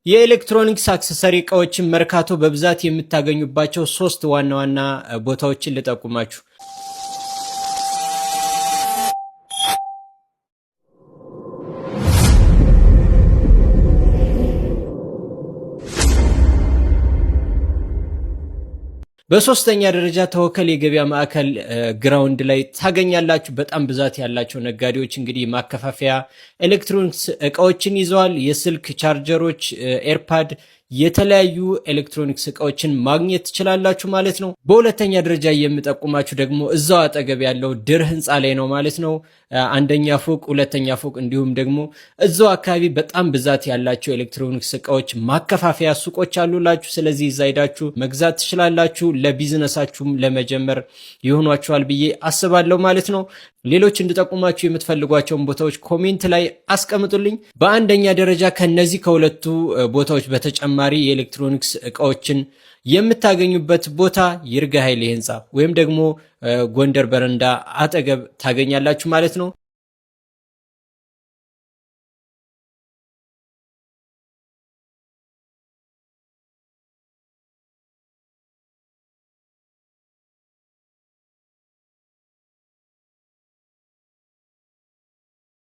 የኤሌክትሮኒክስ አክሰሰሪ እቃዎችን መርካቶ በብዛት የምታገኙባቸው ሶስት ዋና ዋና ቦታዎችን ልጠቁማችሁ። በሶስተኛ ደረጃ ተወከል የገበያ ማዕከል ግራውንድ ላይ ታገኛላችሁ። በጣም ብዛት ያላቸው ነጋዴዎች እንግዲህ ማከፋፈያ ኤሌክትሮኒክስ እቃዎችን ይዘዋል። የስልክ ቻርጀሮች፣ ኤርፓድ፣ የተለያዩ ኤሌክትሮኒክስ እቃዎችን ማግኘት ትችላላችሁ ማለት ነው። በሁለተኛ ደረጃ የምጠቁማችሁ ደግሞ እዛው አጠገብ ያለው ድር ህንፃ ላይ ነው ማለት ነው። አንደኛ ፎቅ፣ ሁለተኛ ፎቅ እንዲሁም ደግሞ እዛው አካባቢ በጣም ብዛት ያላቸው ኤሌክትሮኒክስ እቃዎች ማከፋፈያ ሱቆች አሉላችሁ። ስለዚህ እዛ ሄዳችሁ መግዛት ትችላላችሁ። ለቢዝነሳችሁም ለመጀመር ይሆኗችኋል ብዬ አስባለሁ ማለት ነው። ሌሎች እንድጠቁማችሁ የምትፈልጓቸውን ቦታዎች ኮሜንት ላይ አስቀምጡልኝ። በአንደኛ ደረጃ ከነዚህ ከሁለቱ ቦታዎች በተጨማሪ የኤሌክትሮኒክስ እቃዎችን የምታገኙበት ቦታ ይርጋ ኃይሌ ህንፃ ወይም ደግሞ ጎንደር በረንዳ አጠገብ ታገኛላችሁ ማለት ነው።